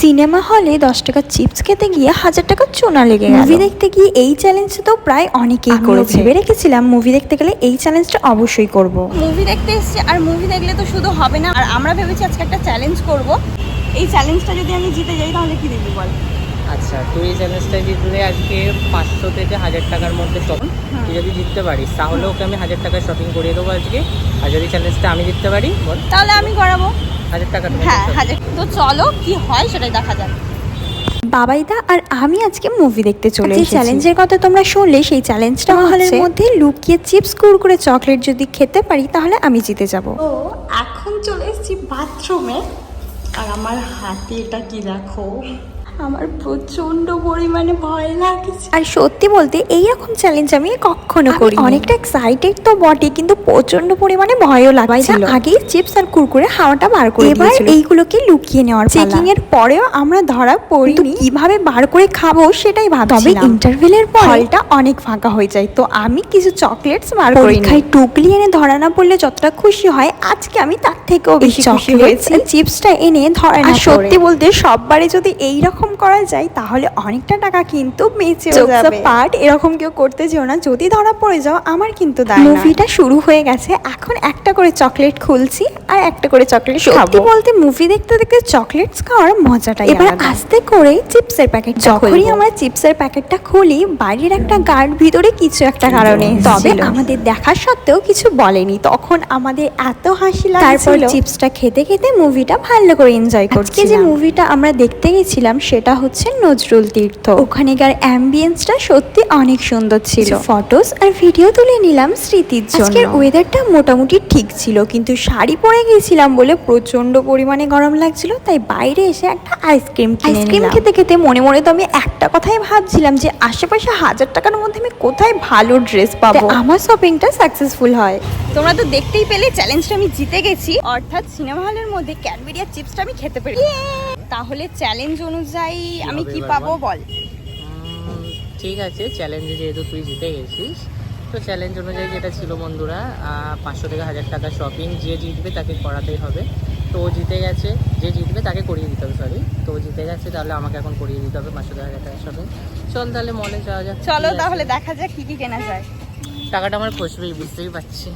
Cinema হলে 10 টাকার chips খেতে গিয়ে 1000 টাকার চোনা লেগে গেল। মুভি দেখতে গিয়ে এই চ্যালেঞ্জ তো প্রায় অনেকেই করেছে। ভেবে রেখেছিলাম মুভি দেখতে গেলে এই চ্যালেঞ্জটা অবশ্যই করব। মুভি দেখতে এসেছি, আর মুভি দেখলে তো শুধু হবে না, আর আমরা ভেবেছি আজকে একটা চ্যালেঞ্জ করব। এই চ্যালেঞ্জটা যদি আমি জিতে যাই তাহলে কি দিবি বল? আচ্ছা, তুই এই চ্যালেঞ্জটা জিতলে আজকে 500 থেকে 1000 টাকার মধ্যে শপিং। তুই যদি জিততে পারিস তাহলে ওকে আমি 1000 টাকার শপিং করিয়ে দেবো আজকে। আর যদি চ্যালেঞ্জটা আমি জিততে পারি বল, তাহলে আমি করাবো 1000 টাকা। হ্যাঁ 1000। তো চলো কি হয় সেটাই দেখা যাক। বাবাইদা আর আমি আজকে মুভি দেখতে চলে এসেছি। চ্যালেঞ্জের কথা তোমরা শুনলে, সেই চ্যালেঞ্জটা হলের মধ্যে লুকিয়ে চিপস কুরকুরে চকলেট যদি খেতে পারি তাহলে আমি জিতে যাব। ও এখন চলে এসেছি বাথরুমে, আর আমার হাতে এটা কি দেখো, আমার প্রচন্ড পরিমাণে ভয় লাগছে। আর সত্যি বলতে এইরকম চ্যালেঞ্জ আমি কখনো করি। অনেকটা এক্সাইটেড তো বটে, কিন্তু প্রচন্ড পরিমাণে ভয়ও লাগছিল। আগেই চিপস আর কুরকুরে হাওয়াটা বার করে দিয়েছিল। এবার এইগুলোকে লুকিয়ে নেওয়ার পালা। চেকিং এর পরেও আমরা ধরা পড়িনি, কিভাবে বার করে খাবো সেটাই ভাবছিলাম। তবে ইন্টারভেলের পর হলটা অনেক ফাঁকা হয়ে যায়, তো আমি কিছু চকলেটস বার করে খাই। টুকলি এনে ধরা না পড়লে যতটা খুশি হয়, আজকে আমি তার থেকেও বেশি খুশি হয়েছি চিপসটা এনে ধরা না। সত্যি বলতে সববারে যদি এইরকম করা যায় তাহলে অনেকটা টাকা কিন্তু বেঁচে যাবে। পার্ট এরকম কেউ করতে যেও না, যদি ধরা পড়ে যাও আমার কিন্তু দায় না। মুভিটা শুরু হয়ে গেছে, এখন একটা করে চকলেট খুলছি আর একটা করে চকলেট খাবো। সত্যি বলতে মুভি দেখতে দেখতে চকলেটস খাওয়ার মজাটাই আলাদা। এবার আস্তে করে চিপসের প্যাকেট, যখনই আমরা চিপসের প্যাকেটটা খুলি বাইরের একটা গার্ড ভিতরে কিছু একটা কারণে, তবে আমাদের দেখা সত্ত্বেও কিছু বলেনি। তখন আমাদের এত হাসি লাগছিল। তারপর চিপসটা খেতে খেতে মুভিটা ভালো করে এনজয় করছি। যে মুভিটা আমরা দেখতে গেছিলাম সেটা হচ্ছে নজরুল তীর্থ। ওখানেকার অ্যাম্বিয়েন্সটা সত্যি অনেক সুন্দর ছিল। ফটোস আর ভিডিও তুলে নিলাম স্মৃতির জন্য। আজকের ওয়েদারটা মোটামুটি ঠিক ছিল, কিন্তু শাড়ি পরে গিয়েছিলাম বলে প্রচন্ড পরিমাণে গরম লাগছিল, তাই বাইরে এসে একটা আইসক্রিম খেতে খেতে মনে মনে তো আমি একটা কথাই ভাবছিলাম যে আশেপাশে 1000 টাকার মধ্যে আমি কোথায় ভালো ড্রেস পাবো, আমার শপিংটা সাকসেসফুল হয়। তোমরা তো দেখতেই পেলে চ্যালেঞ্জটা আমি জিতে গেছি, অর্থাৎ সিনেমা হলের মধ্যে ক্যাডবেরি আর চিপসটা আমি খেতে পারি। তাহলে চ্যালেঞ্জ অনুযায়ী আমি কি পাবো বল? ঠিক আছে, চ্যালেঞ্জে যেহেতু তুই জিতে গেছিস, তো চ্যালেঞ্জ অনুযায়ী যেটা ছিল বন্ধুরা, 500 থেকে 1000 টাকা শপিং যে জিতবে তাকে করাতেই হবে। তো ও জিতে গেছে, যে জিতবে তাকে করিয়ে দিতে হবে। সরি, তো ও জিতে গেছে, তাহলে আমাকে এখন করিয়ে দিতে হবে 500 থেকে 1000 টাকা শপিং। চল তাহলে মলে যাওয়া যাক। চলো তাহলে দেখা যাক কি কি কেনা যায়। টাকাটা আমার ফসবেই, বুঝতেই পারছি।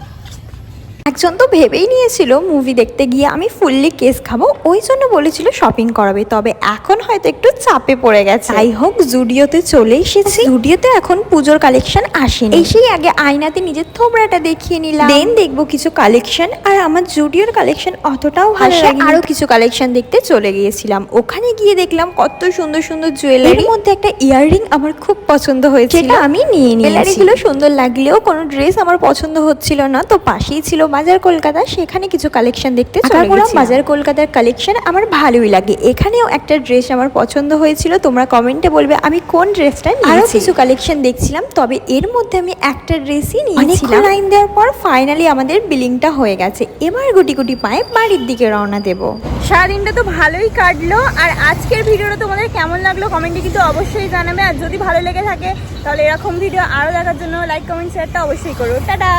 একজন তো ভেবেই নিয়েছিল মুভি দেখতে গিয়ে আমি ফুললি কেস খাবো, ওই জন্য বলেছিল শপিং করাবে। তবে এখন হয়তো একটু চাপে পড়ে গেছে। যাই হোক, জুডিওতে চলে এসেছি। জুডিওতে এখন পুজোর কালেকশন আসেনি। এসেই আগে আয়নাতে নিজের থোবড়াটা দেখিয়ে নিলাম, দেন দেখবো কিছু কালেকশন। আর আমার জুডিওর কালেকশন অতটাও ভালো লাগেনি, আরো কিছু কালেকশন দেখতে চলে গিয়েছিলাম। ওখানে গিয়ে দেখলাম কত সুন্দর সুন্দর জুয়েলারি। এর মধ্যে একটা ইয়াররিং আমার খুব পছন্দ হয়েছিল, যেটা আমি নিয়ে নিয়েছি। জুয়েলারিগুলো সুন্দর লাগলেও কোনো ড্রেস আমার পছন্দ হচ্ছিল না, তো পাশেই ছিল বাজার কলকাতা, সেখানে কিছু কালেকশন দেখতে চলে গেলাম। বাজার কলকাতার কালেকশন আমার ভালোই লাগে। এখানেও একটা ড্রেস আমার পছন্দ হয়েছিল, তোমরা কমেন্টে বলবে আমি কোন ড্রেসটা নিয়েছি। আরো কিছু কালেকশন দেখছিলাম, তবে এর মধ্যে আমি একটা ড্রেসই নিয়েছিলাম। লাইন দেওয়ার পর ফাইনালি আমাদের বিলিংটা হয়ে গেছে। এবার গুটি গুটি পায়ে বাড়ির দিকে রওনা দেব। সারাদিনটা তো ভালোই কাটলো, আর আজকের ভিডিওটা তোমাদের কেমন লাগলো কমেন্টে কিন্তু অবশ্যই জানাবে। আর যদি ভালো লেগে থাকে তাহলে এরকম ভিডিও আরো দেখার জন্য লাইক কমেন্ট শেয়ারটা অবশ্যই করো। টাটা।